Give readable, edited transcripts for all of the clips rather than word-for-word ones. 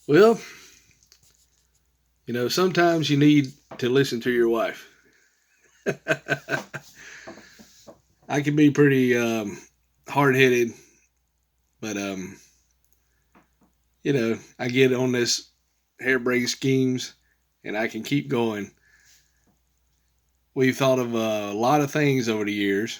Well, sometimes you need to listen to your wife. I can be pretty hard headed, but I get on this harebrained schemes, and I can keep going. We've thought of a lot of things over the years.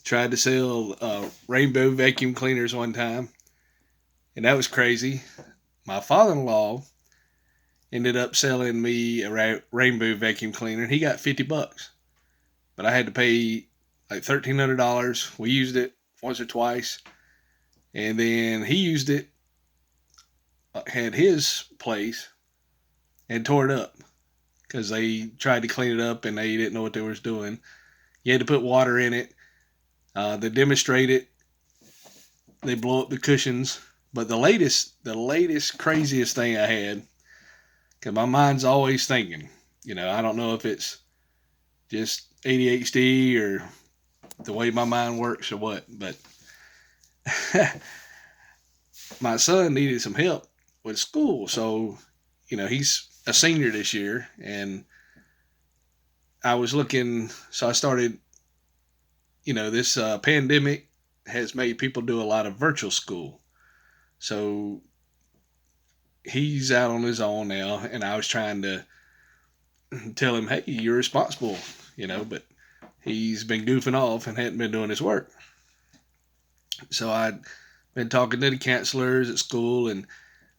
Tried to sell rainbow vacuum cleaners one time, and that was crazy. My father-in-law ended up selling me a rainbow vacuum cleaner. He got $50, but I had to pay like $1,300. We used it once or twice, and then he used it, had his place, and tore it up because they tried to clean it up and they didn't know what they was doing. You had to put water in it. They demonstrate it. They blow up the cushions. But the latest craziest thing I had, because my mind's always thinking. I don't know if it's just ADHD or the way my mind works or what, but my son needed some help with school. So, he's a senior this year, and I was looking, so I started, this pandemic has made people do a lot of virtual school. So he's out on his own now, and I was trying to tell him, hey, you're responsible, but he's been goofing off and hadn't been doing his work. So I'd been talking to the counselors at school, and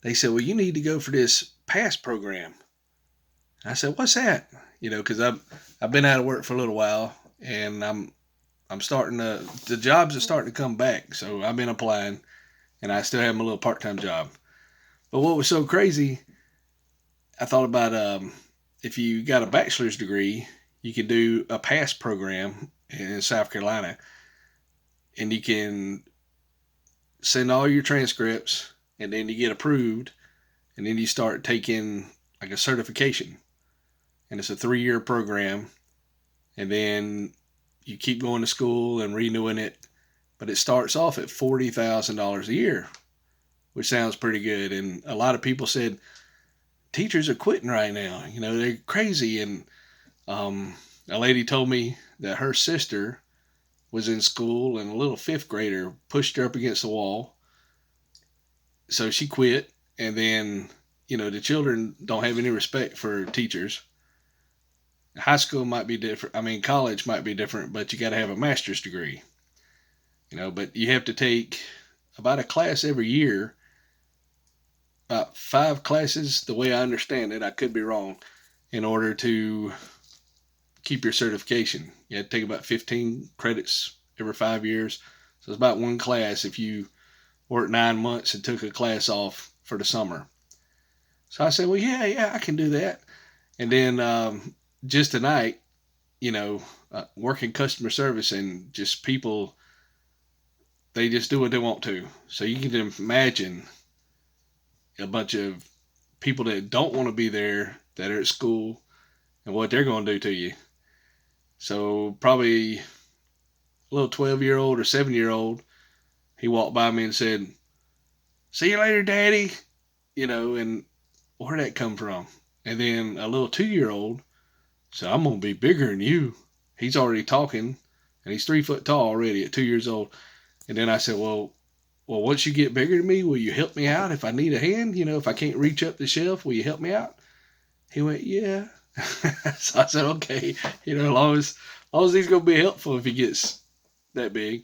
they said, well, you need to go for this PASS program. I said, what's that? Because I've been out of work for a little while, and I'm starting to, the jobs are starting to come back. So I've been applying, and I still have my little part-time job. But what was so crazy, I thought about if you got a bachelor's degree, you can do a PASS program in South Carolina, and you can send all your transcripts, and then you get approved, and then you start taking like a certification, and it's a 3-year program, and then you keep going to school and renewing it, but it starts off at $40,000 a year, which sounds pretty good. And a lot of people said teachers are quitting right now. They're crazy. And a lady told me that her sister was in school, and a little fifth grader pushed her up against the wall. So she quit. And then, the children don't have any respect for teachers. High school might be different. I mean, college might be different, but you got to have a master's degree. But you have to take about a class every year, about 5 classes, the way I understand it. I could be wrong, in order to keep your certification. You have to take about 15 credits every 5 years. So it's about one class if you worked 9 months and took a class off for the summer. So I said, well, yeah, I can do that. And then just tonight, working customer service, and just people, they just do what they want to. So you can imagine a bunch of people that don't want to be there, that are at school, and what they're going to do to you. So probably a little 12-year-old or 7-year-old, he walked by me and said, see you later, Daddy. And where'd that come from? And then a little 2-year-old said, I'm going to be bigger than you. He's already talking, and he's 3 foot tall already at 2 years old. And then I said, well, once you get bigger than me, will you help me out if I need a hand? If I can't reach up the shelf, will you help me out? He went, yeah. So I said, okay, as long as he's going to be helpful if he gets that big.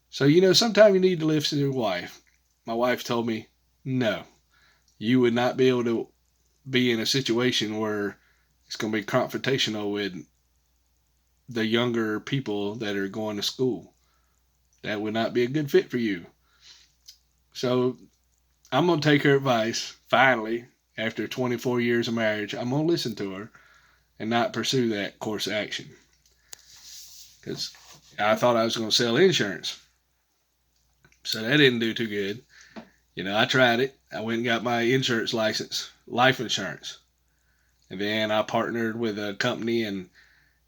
So, sometimes you need to listen to your wife. My wife told me, no, you would not be able to be in a situation where it's going to be confrontational with the younger people that are going to school. That would not be a good fit for you. So I'm going to take her advice, finally, after 24 years of marriage. I'm going to listen to her and not pursue that course of action. Because I thought I was going to sell insurance. So that didn't do too good. I tried it. I went and got my insurance license, life insurance. And then I partnered with a company, and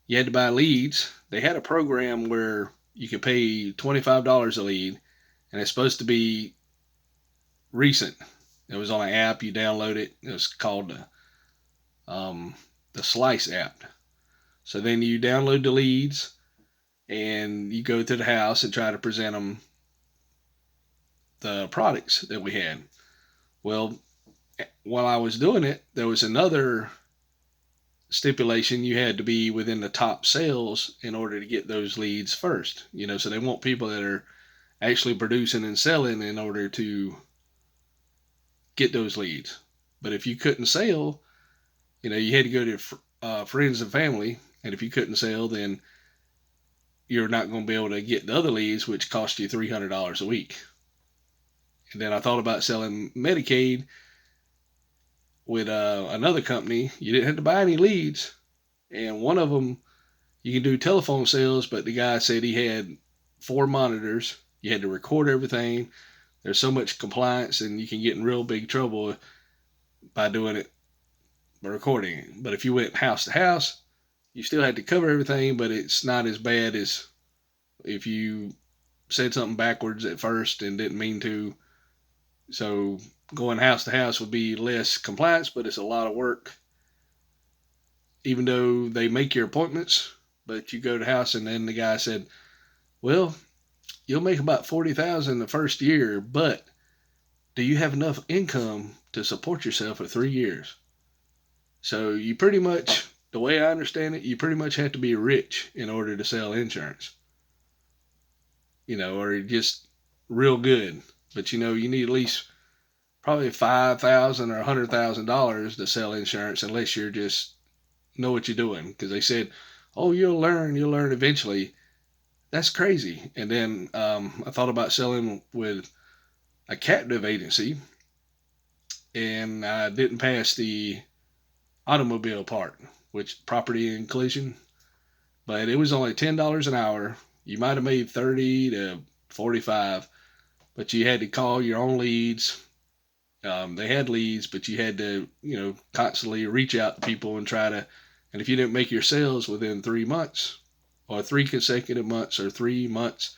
you had to buy leads. They had a program where you could pay $25 a lead, and it's supposed to be recent. It was on an app. You download it. It was called the Slice app. So then you download the leads and you go to the house and try to present them the products that we had. Well, while I was doing it, there was another stipulation. You had to be within the top sales in order to get those leads first. So they want people that are actually producing and selling in order to get those leads. But if you couldn't sell, you had to go to friends and family. And if you couldn't sell, then you're not going to be able to get the other leads, which cost you $300 a week. And then I thought about selling Medicaid with another company. You didn't have to buy any leads. And one of them, you can do telephone sales, but the guy said he had 4 monitors. You had to record everything. There's so much compliance, and you can get in real big trouble by doing it, by recording it. But if you went house to house, you still had to cover everything, but it's not as bad as if you said something backwards at first and didn't mean to. So going house to house would be less compliance, but it's a lot of work. Even though they make your appointments, but you go to house, and then the guy said, well, you'll make about $40,000 the first year, but do you have enough income to support yourself for 3 years? So you pretty much, the way I understand it, you pretty much have to be rich in order to sell insurance. Or just real good. But you need at least probably $5,000 or $100,000 to sell insurance, unless you're just know what you're doing. Because they said, oh, you'll learn eventually. That's crazy. And then I thought about selling with a captive agency, and I didn't pass the automobile part, which property and collision, but it was only $10 an hour. You might have made 30 to 45, but you had to call your own leads. They had leads, but you had to, constantly reach out to people and try to, and if you didn't make your sales within 3 months, or 3 consecutive months, or 3 months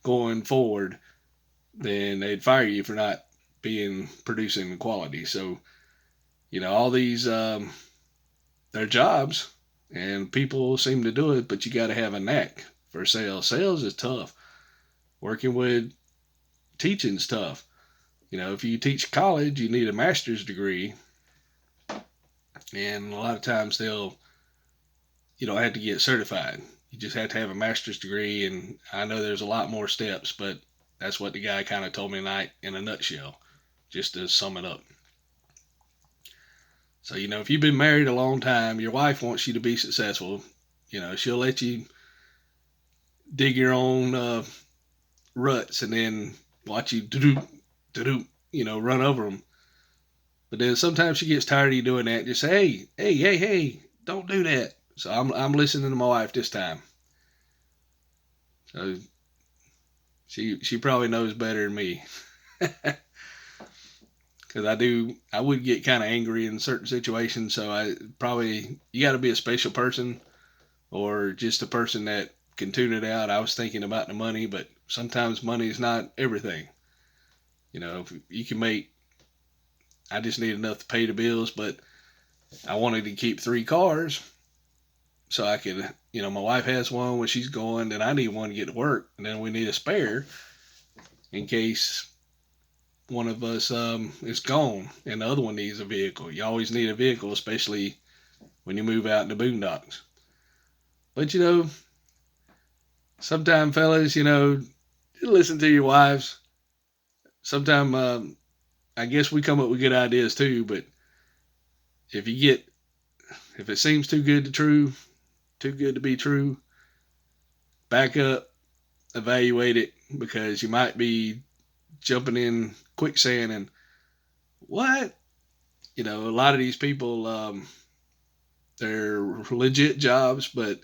going forward, then they'd fire you for not producing quality. So, all these, they're jobs, and people seem to do it, but you got to have a knack for sales. Sales is tough. Working with teaching's tough. If you teach college, you need a master's degree, and a lot of times you don't have to get certified. You just have to have a master's degree, and I know there's a lot more steps, but that's what the guy kind of told me tonight in a nutshell, just to sum it up. So, if you've been married a long time, your wife wants you to be successful. She'll let you dig your own ruts and then watch you run over them. But then sometimes she gets tired of you doing that and just say, hey, don't do that. So I'm listening to my wife this time. So she probably knows better than me. Because I would get kind of angry in certain situations. So you got to be a special person, or just a person that can tune it out. I was thinking about the money, but sometimes money is not everything. If you can I just need enough to pay the bills, but I wanted to keep 3 cars so I could, my wife has one when she's going, then I need one to get to work, and then we need a spare in case one of us is gone and the other one needs a vehicle. You always need a vehicle, especially when you move out in the boondocks. But sometimes fellas, listen to your wives. Sometimes I guess we come up with good ideas too, but if it seems too good to be true, back up, evaluate it, because you might be jumping in quicksand. And what? A lot of these people, they're legit jobs, but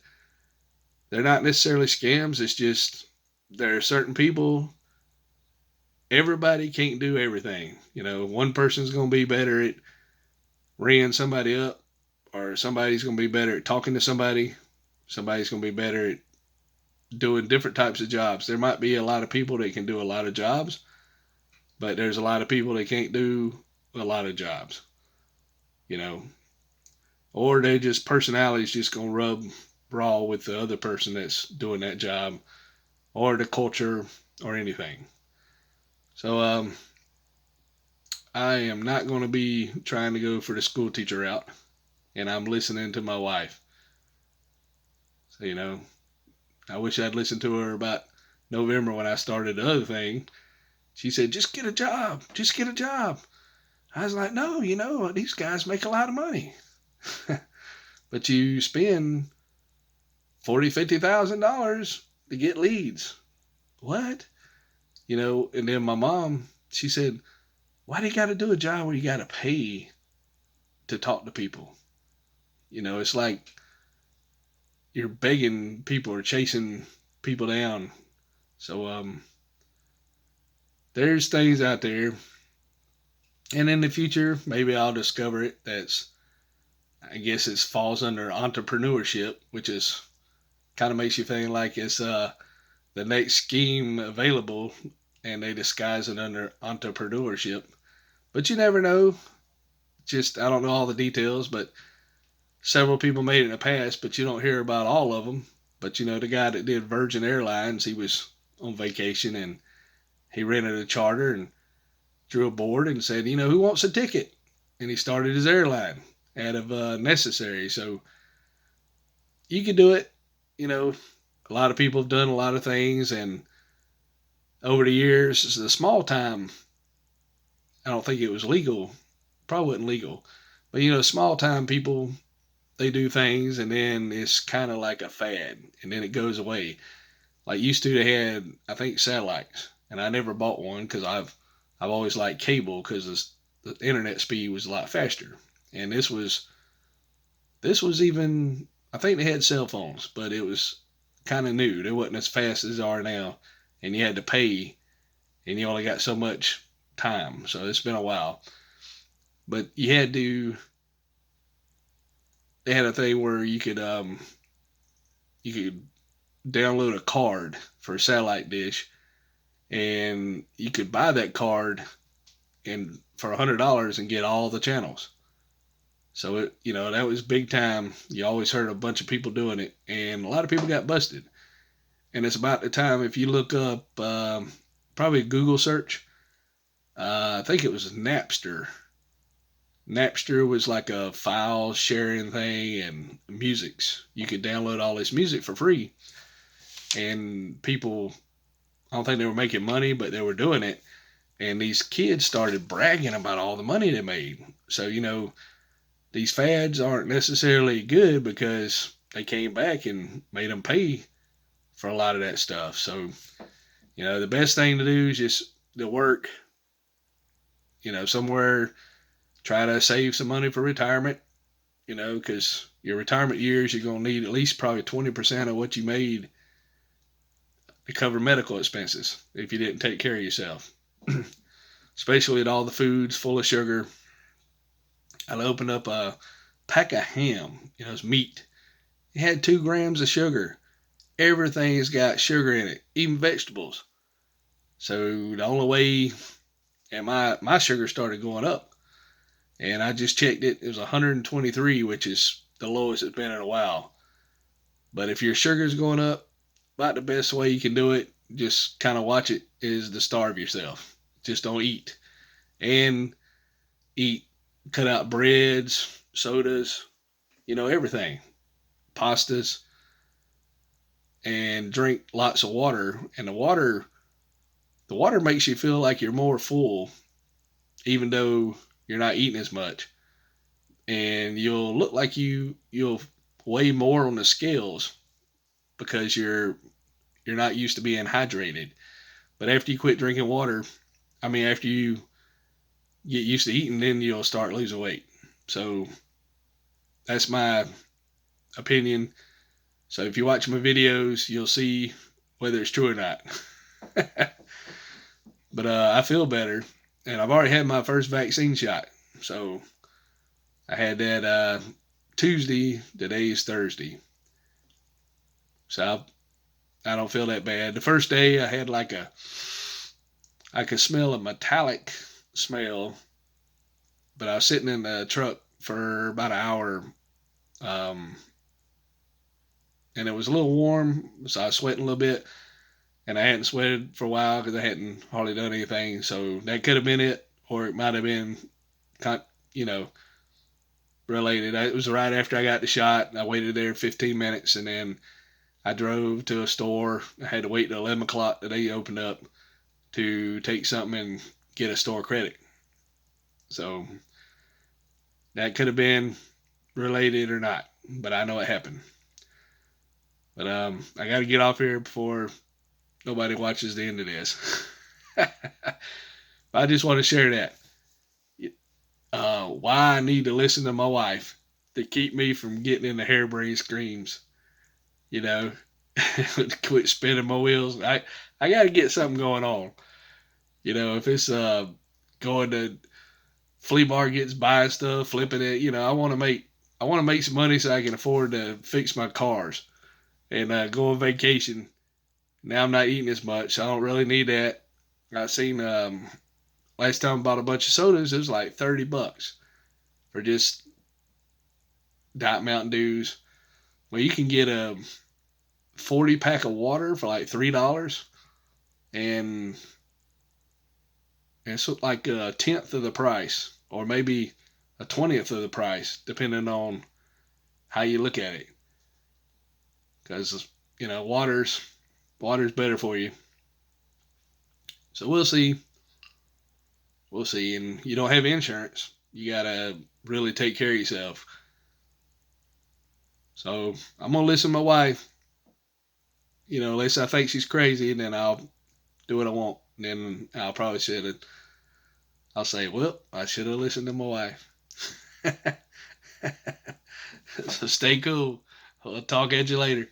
they're not necessarily scams. It's just there are certain people. Everybody can't do everything. One person's going to be better at ringing somebody up, or somebody's going to be better at talking to somebody. Somebody's going to be better at doing different types of jobs. There might be a lot of people that can do a lot of jobs, But there's a lot of people that can't do a lot of jobs, you know, or they just personalities just gonna rub raw with the other person that's doing that job, or the culture, or anything. So I am not going to be trying to go for the school teacher route, and I'm listening to my wife. So I wish I'd listened to her about November when I started the other thing. She said, "Just get a job, just get a job." I was like, "No, these guys make a lot of money." But you spend $40,000, $50,000 to get leads. What? And then my mom, she said, "Why do you got to do a job where you got to pay to talk to people?" It's like you're begging people or chasing people down. So there's things out there, and in the future, maybe I'll discover it. I guess it falls under entrepreneurship, which is kind of makes you think like it's the next scheme available, and they disguise it under entrepreneurship. But you never know. Just I don't know all the details, but several people made it in the past, but you don't hear about all of them. But the guy that did Virgin Airlines, he was on vacation and he rented a charter and drew a board and said, who wants a ticket? And he started his airline out of necessary. So you could do it. A lot of people have done a lot of things, and over the years, the small time, I don't think it was legal. Probably wasn't legal. But small time people, they do things and then it's kind of like a fad and then it goes away. Like used to, they had I think satellites, and I never bought one because I've always liked cable because the internet speed was a lot faster. And this was even I think they had cell phones, but it was kind of new. They wasn't as fast as they are now, and you had to pay, and you only got so much time. So it's been a while, but you had to. They had a thing where you could download a card for a satellite dish, and you could buy that card and for $100 and get all the channels. So that was big time. You always heard a bunch of people doing it, and a lot of people got busted. And it's about the time if you look up probably a Google search. I think it was Napster. Napster was like a file sharing thing and musics. You could download all this music for free, and people, I don't think they were making money, but they were doing it. And these kids started bragging about all the money they made. So, these fads aren't necessarily good because they came back and made them pay for a lot of that stuff. So, the best thing to do is just to work, somewhere, try to save some money for retirement, because your retirement years, you're going to need at least probably 20% of what you made to cover medical expenses if you didn't take care of yourself. Especially with all the foods full of sugar. I opened up a pack of ham, it's meat. It had 2 grams of sugar. Everything's got sugar in it, even vegetables. So the only way, and my sugar started going up. And I just checked it. It was 123, which is the lowest it's been in a while. But if your sugar's going up, about the best way you can do it, just kind of watch it, is to starve yourself. Just don't eat. And cut out breads, sodas, everything. Pastas. And drink lots of water. And the water makes you feel like you're more full, even though you're not eating as much. And you'll look like you'll weigh more on the scales because you're not used to being hydrated. But after you quit drinking water, after you get used to eating, then you'll start losing weight. So that's my opinion. So if you watch my videos, you'll see whether it's true or not. But I feel better, and I've already had my first vaccine shot. So I had that Tuesday. Today's Thursday. So I don't feel that bad. The first day I had I could smell a metallic smell, but I was sitting in the truck for about an hour, um, and it was a little warm, so I was sweating a little bit, and I hadn't sweated for a while because I hadn't hardly done anything. So that could have been it, or it might have been, you know, related. It was right after I got the shot. I waited there 15 minutes, and then I drove to a store. I had to wait till 11 o'clock that they opened up to take something and get a store credit. So that could have been related or not, but I know it happened. But I got to get off here before nobody watches the end of this. I just want to share that. Why I need to listen to my wife to keep me from getting into harebrained screams. You know, quit spinning my wheels. I got to get something going on. You know, if it's going to flea markets, buying stuff, flipping it. You know, I want to make some money so I can afford to fix my cars and go on vacation. Now I'm not eating as much, so I don't really need that. I seen last time I bought a bunch of sodas, it was like $30 for just Diet Mountain Dews. Well, you can get a 40 pack of water for like $3, and it's like a tenth of the price, or maybe a 20th of the price, depending on how you look at it. Because water's better for you. So we'll see. We'll see. And you don't have insurance. You gotta really take care of yourself. So I'm gonna listen to my wife. You know, unless I think she's crazy, and then I'll do what I want. And then I'll probably should have. I'll say, well, I should have listened to my wife. So stay cool. I'll talk at you later.